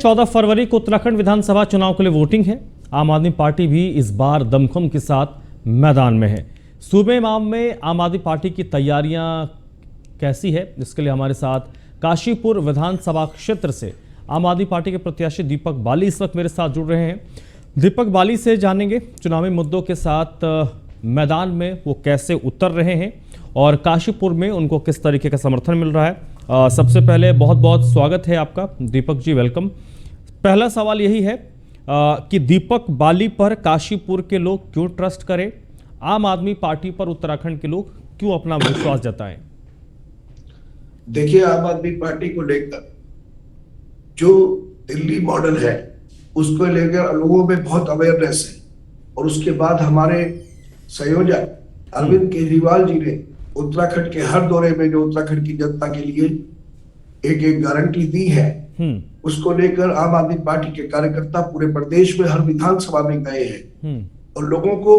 14 फरवरी को उत्तराखंड विधानसभा चुनाव के लिए वोटिंग है। आम आदमी पार्टी भी इस बार दमखम के साथ मैदान में है। सूबे में आम आदमी पार्टी की तैयारियां कैसी है, इसके लिए हमारे साथ काशीपुर विधानसभा क्षेत्र से आम आदमी पार्टी के प्रत्याशी दीपक बाली इस वक्त मेरे साथ जुड़ रहे हैं। दीपक बाली से जानेंगे चुनावी मुद्दों के साथ मैदान में वो कैसे उतर रहे हैं और काशीपुर में उनको किस तरीके का समर्थन मिल रहा है। सबसे पहले बहुत बहुत स्वागत है आपका दीपक जी, वेलकम। पहला सवाल यही है कि दीपक बाली पर काशीपुर के लोग क्यों ट्रस्ट करें, आम आदमी पार्टी पर उत्तराखंड के लोग क्यों अपना विश्वास जताएं? देखिए, आम आदमी पार्टी को लेकर जो दिल्ली मॉडल है उसको लेकर लोगों में बहुत अवेयरनेस है और उसके बाद हमारे संयोजक अरविंद केजरीवाल जी ने उत्तराखंड के हर दौरे में जो उत्तराखंड की जनता के लिए एक एक गारंटी दी है उसको लेकर आम आदमी पार्टी के कार्यकर्ता पूरे प्रदेश में हर विधानसभा में गए हैं और लोगों को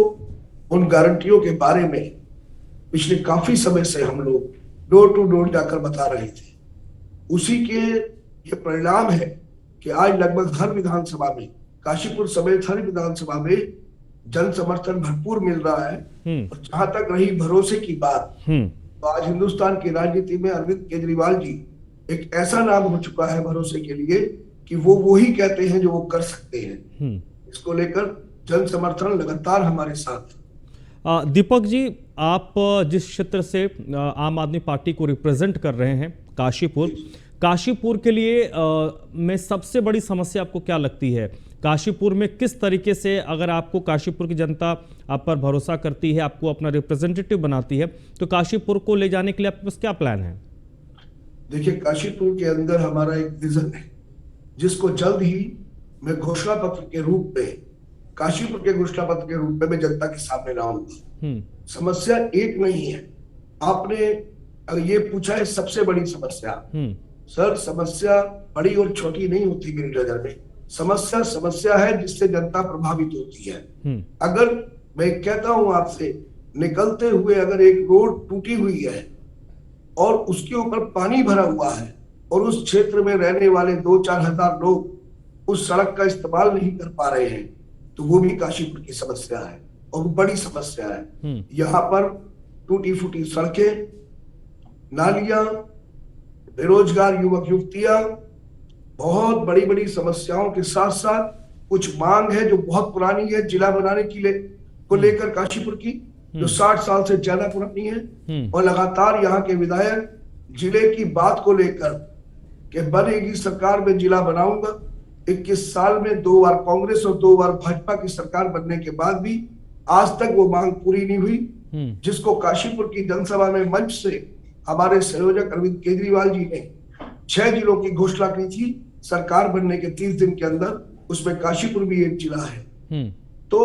उन गारंटियों के बारे में पिछले काफी समय से हम लोग डोर टू डोर जाकर बता रहे थे। उसी के ये परिणाम है कि आज लगभग हर विधानसभा में, काशीपुर समेत हर विधानसभा में जन समर्थन भरपूर मिल रहा है। और जहां तक रही भरोसे की बात, तो आज हिंदुस्तान की राजनीति में अरविंद केजरीवाल जी एक ऐसा नाम हो चुका है भरोसे के लिए कि वो ही कहते हैं जो वो कर सकते हैं। इसको लेकर जन समर्थन लगातार हमारे साथ। दीपक जी, आप जिस क्षेत्र से आम आदमी पार्टी को रिप्रेजेंट कर रहे हैं, काशीपुर के लिए में सबसे बड़ी समस्या आपको क्या लगती है? काशीपुर में किस तरीके से, अगर आपको काशीपुर की जनता आप पर भरोसा करती है, आपको अपना रिप्रेजेंटेटिव बनाती है, तो काशीपुर को ले जाने के लिए आपके पास क्या प्लान है? देखिए, काशीपुर के अंदर हमारा एक विजन है जिसको जल्द ही मैं घोषणा पत्र के रूप में, काशीपुर के घोषणा पत्र के रूप में मैं जनता के सामने लाऊंगा। समस्या एक नहीं है। आपने ये पूछा है सबसे बड़ी समस्या। सर, समस्या बड़ी और छोटी नहीं होती मेरी नजर में। समस्या है जिससे जनता प्रभावित होती है। अगर मैं कहता हूं आपसे, निकलते हुए अगर एक रोड टूटी हुई है और उसके ऊपर पानी भरा हुआ है और उस क्षेत्र में रहने वाले 2-4 हजार लोग उस सड़क का इस्तेमाल नहीं कर पा रहे हैं, तो वो भी काशीपुर की समस्या है और वो बड़ी समस्या है। यहाँ पर टूटी फूटी सड़कें, नालियां, बेरोजगार युवक युवतियां, बहुत बड़ी बड़ी समस्याओं के साथ साथ कुछ मांग है जो बहुत पुरानी है जिला बनाने के लिए को लेकर काशीपुर की, जो 60 साल से ज्यादा पुरानी है। और लगातार यहाँ के विधायक जिले की बात को लेकर कि बनेगी सरकार में जिला बनाऊंगा। 21 साल में 2 बार कांग्रेस और 2 बार भाजपा की सरकार बनने के बाद भी आज तक वो मांग पूरी नहीं हुई, जिसको काशीपुर की जनसभा में मंच से हमारे संयोजक अरविंद केजरीवाल जी ने 6 जिलों की घोषणा की थी सरकार बनने के 30 दिन के अंदर, उसमें काशीपुर भी एक जिला है। तो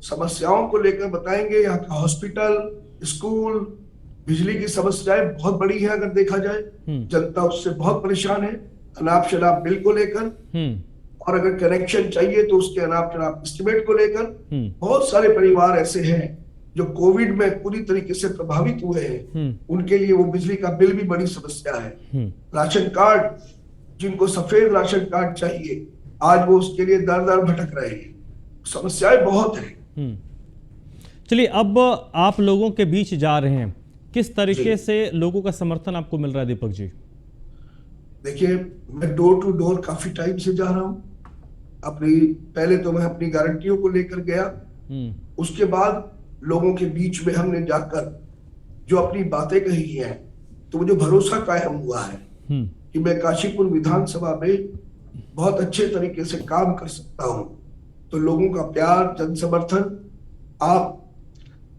समस्याओं को लेकर बताएंगे। यहाँ का हॉस्पिटल, स्कूल, बिजली की समस्याएं बहुत बड़ी है। अगर देखा जाए, जनता उससे बहुत परेशान है। अनाप शनाप बिल को लेकर, और अगर कनेक्शन चाहिए तो उसके अनाप शनाप एस्टिमेट को लेकर बहुत सारे परिवार ऐसे हैं जो कोविड में पूरी तरीके से प्रभावित हुए हैं। उनके लिए वो बिजली का बिल भी बड़ी समस्या है। राशन कार्ड, जिनको सफेद राशन कार्ड चाहिए, आज वो उसके लिए दर दर भटक रहे हैं। समस्याएं बहुत हैं। चलिए, अब आप लोगों के बीच जा रहे हैं, किस तरीके से लोगों का समर्थन आपको मिल रहा है दीपक जी? देखिए, मैं डोर टू डोर काफी टाइम से जा रहा हूँ। पहले तो मैं अपनी गारंटियों को लेकर गया, उसके बाद लोगों के बीच में हमने जाकर जो अपनी बातें कही हैं, तो मुझे भरोसा कायम हुआ है कि मैं काशीपुर विधानसभा में बहुत अच्छे तरीके से काम कर सकता हूं। तो लोगों का प्यार, जन समर्थन, आप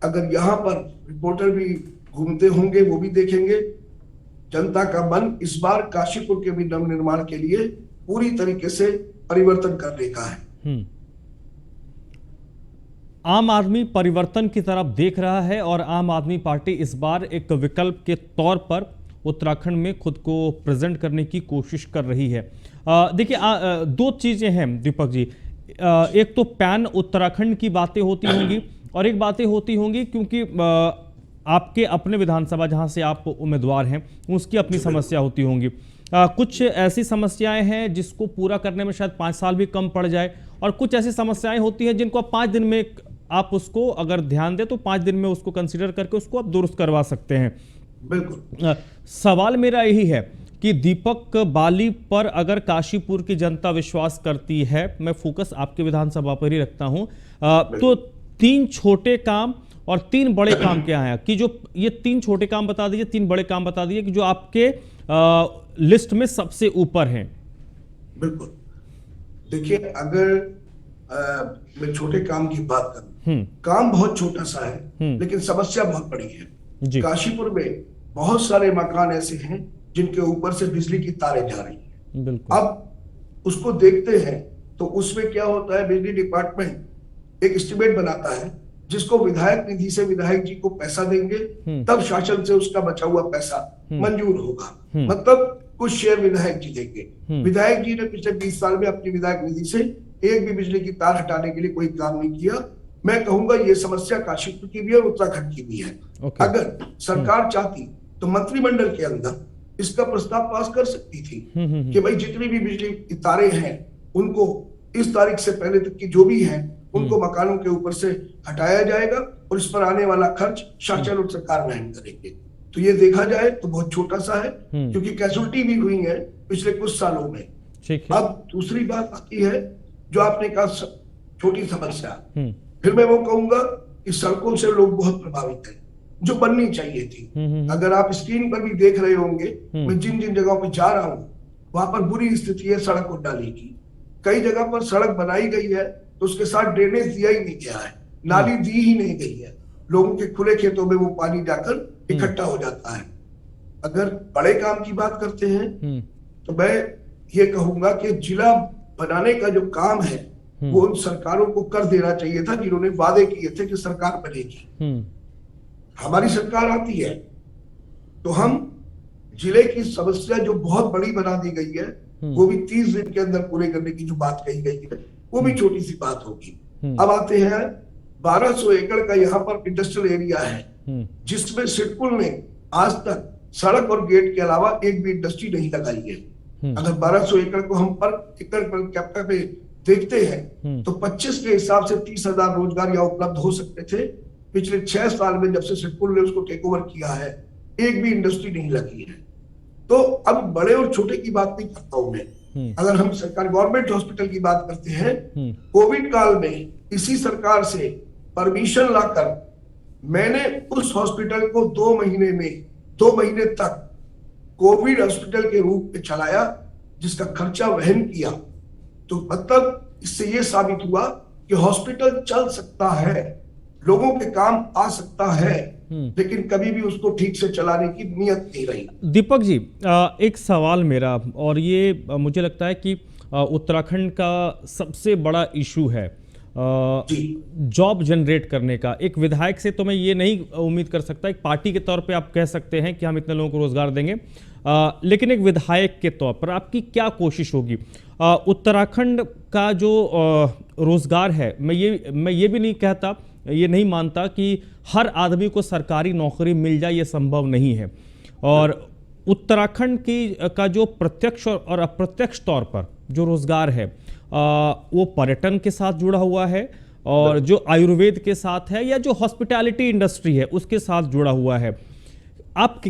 अगर यहाँ पर रिपोर्टर भी घूमते होंगे वो भी देखेंगे। जनता का मन इस बार काशीपुर के भी नवनिर्माण के लिए पूरी तरीके से परिवर्तन करने का है। आम आदमी परिवर्तन की तरफ देख रहा है और आम आदमी पार्टी इस बार एक विकल्प के तौर पर उत्तराखंड में खुद को प्रेजेंट करने की कोशिश कर रही है। देखिए, 2 चीजें हैं दीपक जी। एक तो पैन उत्तराखंड की बातें होती होंगी और एक बातें होती होंगी क्योंकि आपके अपने विधानसभा जहां से आप उम्मीदवार हैं उसकी अपनी समस्या होती होंगी। कुछ ऐसी समस्याएं हैं जिसको पूरा करने में शायद 5 साल भी कम पड़ जाए, और कुछ ऐसी समस्याएं होती हैं जिनको आप 5 दिन में, आप उसको अगर ध्यान दें तो 5 दिन में उसको कंसीडर करके उसको आप दुरुस्त करवा सकते हैं। बिल्कुल। सवाल मेरा यही है कि दीपक बाली पर अगर काशीपुर की जनता विश्वास करती है, मैं फोकस आपके विधानसभा पर ही रखता हूं, तो 3 छोटे काम और 3 बड़े काम क्या हैं? कि जो ये 3 छोटे काम बता दीजिए, 3 बड़े काम बता दीजिए कि जो आपके लिस्ट में सबसे ऊपर हैं। बिल्कुल। देखिए, अगर मैं छोटे काम की बात करूं, काम बहुत छोटा सा है लेकिन समस्या बहुत बड़ी है। काशीपुर में बहुत सारे मकान ऐसे हैं जिनके ऊपर से बिजली की तारें जा रही हैं। अब उसको देखते हैं तो उसमें क्या होता है, बिजली डिपार्टमेंट एक एस्टीमेट बनाता है जिसको विधायक निधि से विधायक जी को पैसा देंगे, तब शासन से उसका बचा हुआ पैसा मंजूर होगा। मतलब कुछ शेयर विधायक जी देंगे। विधायक जी ने पिछले 20 साल में अपनी विधायक निधि से एक भी बिजली की तार हटाने के लिए कोई काम नहीं किया। मैं कहूंगा ये समस्या काशीपुर की भी है और उत्तराखंड की भी है। अगर सरकार चाहती तो मंत्रिमंडल के अंदर इसका प्रस्ताव पास कर सकती थी कि भाई जितनी भी बिजली की तारें हैं उनको इस तारीख से पहले तक की जो भी है उनको मकानों के ऊपर से हटाया जाएगा और इस पर आने वाला खर्च शासन और सरकार वहन करेंगे। तो ये देखा जाए तो बहुत छोटा सा है, क्योंकि कैजुअल्टी भी हुई है पिछले कुछ सालों में। अब दूसरी बात आती है जो आपने कहा छोटी समस्या, फिर मैं वो कहूंगा कि सड़कों से लोग बहुत प्रभावित हैं, जो बननी चाहिए थी। अगर आप स्क्रीन पर भी देख रहे होंगे, मैं जिन जिन जगहों पर जा रहा हूँ वहां पर बुरी स्थिति है सड़क और नाली की। कई जगह पर सड़क बनाई गई है तो उसके साथ ड्रेनेज दिया ही नहीं गया है, नाली दी ही नहीं गई है। लोगों के खुले खेतों में वो पानी जाकर इकट्ठा हो जाता है। अगर बड़े काम की बात करते हैं तो मैं ये कहूंगा कि जिला बनाने का जो काम है वो उन सरकारों को कर देना चाहिए था जिन्होंने वादे किए थे कि सरकार बनेगी। हमारी सरकार आती है तो हम जिले की समस्या जो बहुत बड़ी बना दी गई है वो भी 30 दिन के अंदर पूरे करने की जो बात कही गई है वो भी छोटी सी बात होगी। अब आते हैं 1200 एकड़ का यहाँ पर इंडस्ट्रियल एरिया है जिसमें सिडकुल ने आज तक सड़क और गेट के अलावा एक भी इंडस्ट्री नहीं लगाई है। अगर 1200 एकड़ को हम पर एकड़ पर कैपिटा पे देखते हैं तो 25 के हिसाब से 30,000 रोजगार यहाँ उपलब्ध हो सकते थे। पिछले 6 साल में जब से सिडकुल ने उसको टेक ओवर किया है एक भी इंडस्ट्री नहीं लगी है। तो अब बड़े और छोटे की बात नहीं करता हूं मैं। अगर हम सरकारी गवर्नमेंट हॉस्पिटल की बात करते हैं, कोविड काल में इसी सरकार से परमिशन लाकर मैंने उस हॉस्पिटल को 2 महीने तक कोविड हॉस्पिटल के रूप में चलाया, जिसका खर्चा वहन किया। तो मतलब इससे यह साबित हुआ कि हॉस्पिटल चल सकता है, लोगों के काम आ सकता है, लेकिन कभी भी उसको ठीक से चलाने की नियत नहीं रही। दीपक जी, एक सवाल मेरा, और ये मुझे लगता है कि उत्तराखंड का सबसे बड़ा इशू है जॉब जनरेट करने का। एक विधायक से तो मैं ये नहीं उम्मीद कर सकता, एक पार्टी के तौर पे आप कह सकते हैं कि हम इतने लोगों को रोजगार देंगे, लेकिन एक विधायक के तौर पर आपकी क्या कोशिश होगी? उत्तराखंड का जो रोजगार है, मैं ये भी नहीं कहता, ये नहीं मानता कि हर आदमी को सरकारी नौकरी मिल जाए, ये संभव नहीं है। और उत्तराखंड का जो प्रत्यक्ष और अप्रत्यक्ष तौर पर जो रोजगार है वो पर्यटन के साथ जुड़ा हुआ है, और जो आयुर्वेद के साथ है, या जो हॉस्पिटैलिटी इंडस्ट्री है उसके साथ जुड़ा हुआ है। आप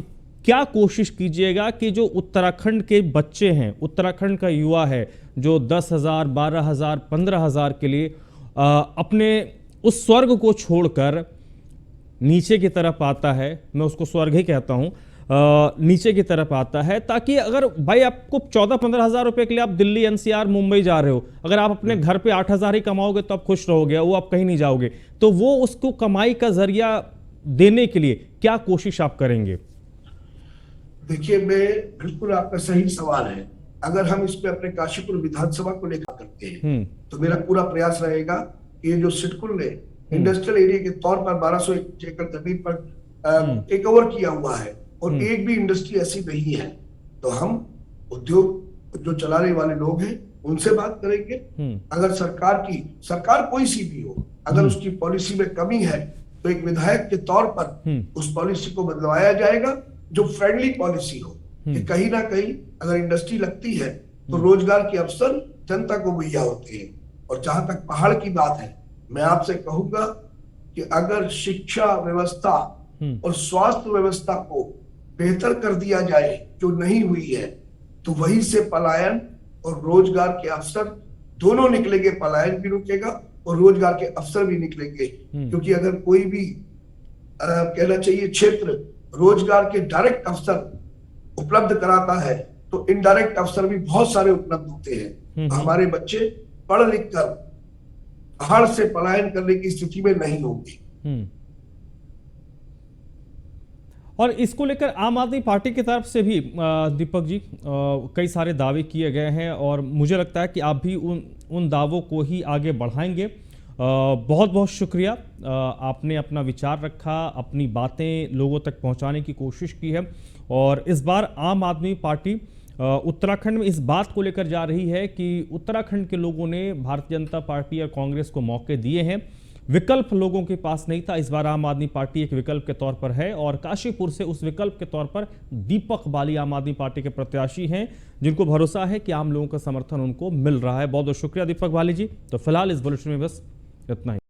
क्या कोशिश कीजिएगा कि जो उत्तराखंड के बच्चे हैं, उत्तराखंड का युवा है जो 10,000, 12,000, 15,000 के लिए अपने उस स्वर्ग को छोड़कर नीचे की तरफ आता है, मैं उसको स्वर्ग ही कहता हूं, नीचे की तरफ आता है, ताकि अगर भाई आपको 14-15 हज़ार रुपए के लिए आप दिल्ली, एनसीआर, मुंबई जा रहे हो, अगर आप अपने घर पे 8,000 ही कमाओगे तो आप खुश रहोगे, वो आप कहीं नहीं जाओगे। तो वो उसको कमाई का जरिया देने के लिए क्या कोशिश आप करेंगे? देखिए, मैं बिल्कुल, आपका सही सवाल है। अगर हम इस पे अपने काशीपुर विधानसभा को लेकर करते हैं तो मेरा पूरा प्रयास रहेगा कि ये जो सिडकुल ने इंडस्ट्रियल एरिया के तौर पर 1200 एकड़ जमीन पर टेक ओवर किया हुआ है और एक भी इंडस्ट्री ऐसी नहीं है, तो हम उद्योग जो चलाने वाले लोग हैं उनसे बात करेंगे। अगर सरकार कोई सी भी हो, अगर उसकी पॉलिसी में कमी है तो एक विधायक के तौर पर उस पॉलिसी को बदलवाया जाएगा, जो फ्रेंडली पॉलिसी हो, कि कहीं ना कहीं अगर इंडस्ट्री लगती है तो रोजगार के अवसर जनता को मुहैया होते हैं। और जहां तक पहाड़ की बात है, मैं आपसे कहूंगा कि अगर शिक्षा व्यवस्था और स्वास्थ्य व्यवस्था को बेहतर कर दिया जाए, जो नहीं हुई है, तो वहीं से पलायन और रोजगार के अवसर दोनों निकलेंगे। पलायन भी रुकेगा और रोजगार के अवसर भी निकलेंगे। क्योंकि अगर कोई भी कहना चाहिए क्षेत्र रोजगार के डायरेक्ट अवसर उपलब्ध कराता है, तो इनडायरेक्ट अवसर भी बहुत सारे उपलब्ध होते हैं। हमारे बच्चे पढ़ लिख कर पहाड़ से पलायन करने की स्थिति में नहीं होंगे। और इसको लेकर आम आदमी पार्टी की तरफ से भी दीपक जी कई सारे दावे किए गए हैं और मुझे लगता है कि आप भी उन दावों को ही आगे बढ़ाएंगे। बहुत बहुत शुक्रिया, आपने अपना विचार रखा, अपनी बातें लोगों तक पहुंचाने की कोशिश की है। और इस बार आम आदमी पार्टी उत्तराखंड में इस बात को लेकर जा रही है कि उत्तराखंड के लोगों ने भारतीय जनता पार्टी और कांग्रेस को मौके दिए हैं, विकल्प लोगों के पास नहीं था। इस बार आम आदमी पार्टी एक विकल्प के तौर पर है और काशीपुर से उस विकल्प के तौर पर दीपक बाली आम आदमी पार्टी के प्रत्याशी हैं, जिनको भरोसा है कि आम लोगों का समर्थन उनको मिल रहा है। बहुत बहुत शुक्रिया दीपक बाली जी। तो फिलहाल इस बुलेटिन में बस इतना ही।